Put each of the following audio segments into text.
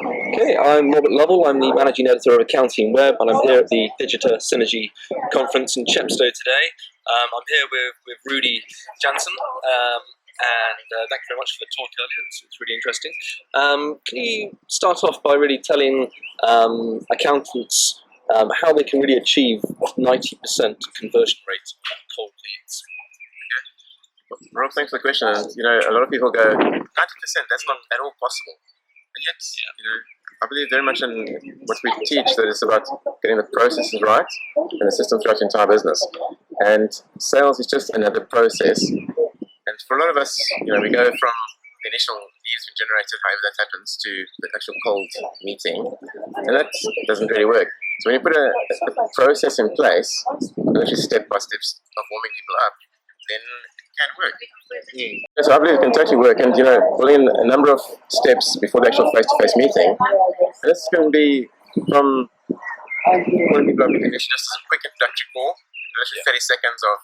Okay, I'm Rob Lovell. I'm the managing editor of AccountingWEB, and I'm here at the Digita Synergy conference in Chepstow today. I'm here with Rudi Jansen, and thank you very much for the talk earlier. It's really interesting. Can you start off by really telling accountants how they can really achieve 90% conversion rate on cold leads? Rob, thanks for the question. And, a lot of people go, 90%, that's not at all possible. And yet, I believe very much in what we teach, that it's about getting the processes right and the system throughout your entire business. And sales is just another process. And for a lot of us, we go from the initial leads being generated, however that happens, to the actual cold meeting. And that doesn't really work. So when you put a process in place, actually step-by-step of warming people up, then it can work. So I believe it can totally work, and pulling in a number of steps before the actual face-to-face meeting. And this can be from calling people up initially just as a quick introductory call, literally 30 seconds of,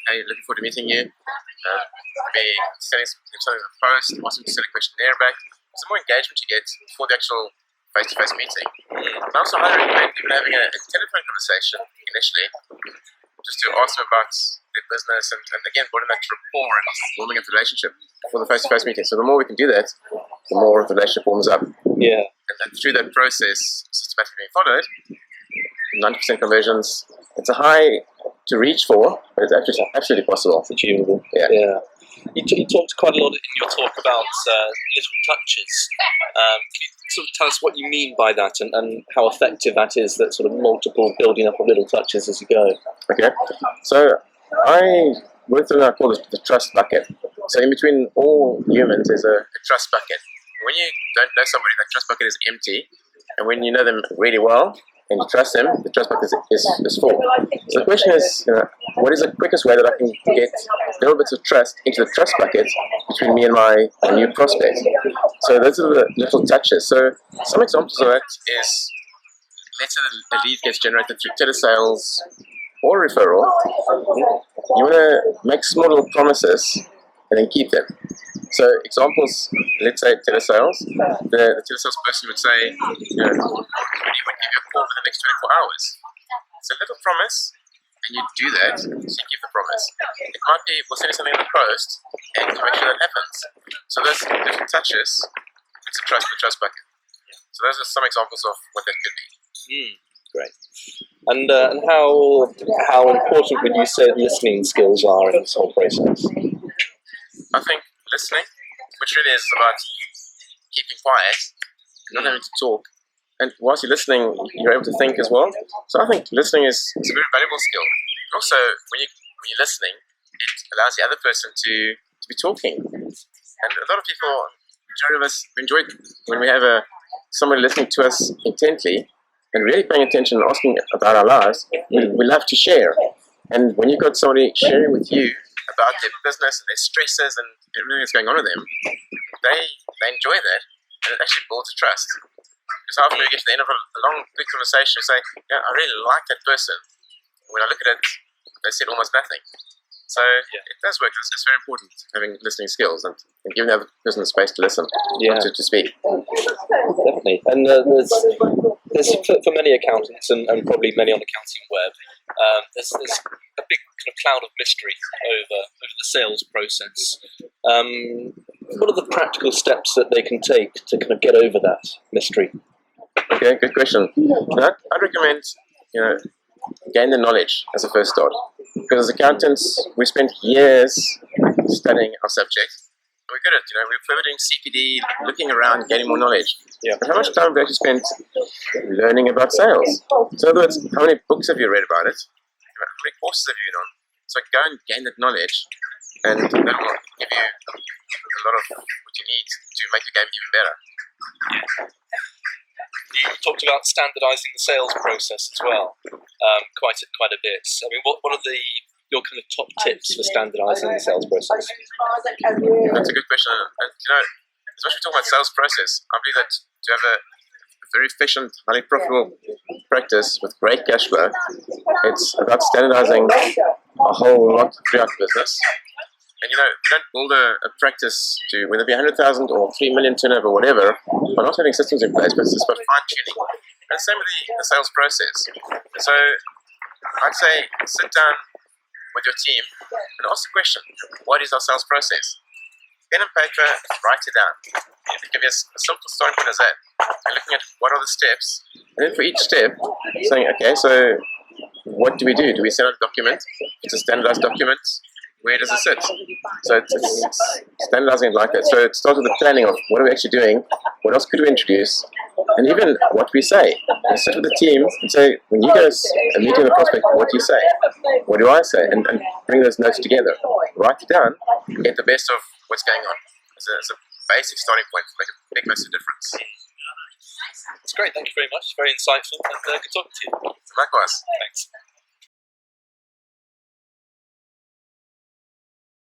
hey, looking forward to meeting you. Maybe sending something in the post, asking to send a questionnaire back. The more engagement you get before the actual face-to-face meeting. And I also highly recommend even having a telephone conversation initially, just to ask them about their business and again building that rapport and warming up the relationship for the face-to-face meeting. So the more we can do that, the more the relationship warms up. Yeah. And through that process, systematically being followed, 90% conversions. It's a high to reach for, but it's actually absolutely possible. It's achievable. Yeah. You talked quite a lot in your talk about little touches. Can you sort of tell us what you mean by that and how effective that is, that sort of multiple building up of little touches as you go? Okay. So I work through what I call the trust bucket. So in between all humans is a trust bucket. When you don't know somebody, that trust bucket is empty. And when you know them really well, and you trust them, the trust bucket is full. So the question is, what is the quickest way that I can get little bits of trust into the trust bucket between me and my new prospect? So those are the little touches. So some examples of that is, let's say the lead gets generated through telesales or referral. You want to make small little promises and then keep them. So examples, let's say telesales, the telesales person would say, we would give you a call within the next 24 hours. It's a little promise, and you do that, so you keep the promise. It might be, we'll send you something in the post, and to make sure that happens. So those little touches, it's the trust bucket. So those are some examples of what that could be. Great. And how important would you say listening skills are in this whole process? I think listening, which really is about keeping quiet, not having to talk, and whilst you're listening, you're able to think as well. So I think listening is a very valuable skill. Also, when you're listening, it allows the other person to be talking. And a lot of people, majority of us, enjoy when we have somebody listening to us intently and really paying attention and asking about our lives. We love to share. And when you've got somebody sharing with you about their business and their stresses and everything that's going on with them, they enjoy that, and it actually builds a trust. Because often we get to the end of a long, big conversation and say, I really like that person. When I look at it, they said almost nothing. So it does work. It's very important, having listening skills and giving the other person the space to listen, to speak. Definitely. And there's for many accountants and probably many on AccountingWEB, there's a big kind of cloud of mystery over the sales process. What are the practical steps that they can take to kind of get over that mystery? Okay, good question. I'd recommend, gain the knowledge as a first start. Because as accountants, we spent years studying our subject. We're good at it, we're doing CPD, looking around, getting more knowledge. Yeah. But how much time have we actually spent learning about sales? So in other words, how many books have you read about it? How many courses have you been on? So go and gain that knowledge, and that will give you a lot of what you need to make the game even better. You talked about standardising the sales process as well, quite a bit. I mean, what are your kind of top tips for standardising the sales process? That's a good question. And especially talking about sales process, I believe that to have a very efficient, highly profitable practice with great cash flow, it's about standardising a whole lot throughout the business. And you know, we don't build a practice to, whether it be 100,000 or 3 million turnover, whatever, by not having systems in place, but it's just about fine tuning. And same with the sales process. So I'd say sit down with your team and ask the question, what is our sales process? Pen and paper, write it down. It can be as simple starting point as that. And looking at what are the steps, and then for each step, saying, okay, so what do we do? Do we send out a document? It's a standardized document. Where does it sit? So it's standardizing it like that. So it starts with the planning of what are we actually doing, what else could we introduce, and even what we say. You sit with the team and say, when you guys are meeting the prospect, what do you say? What do I say? And bring those notes together. Write it down, get the best of what's going on. It's a basic starting point to make a big, massive difference. It's great, thank you very much. Very insightful and good talking to you. Likewise. Thanks.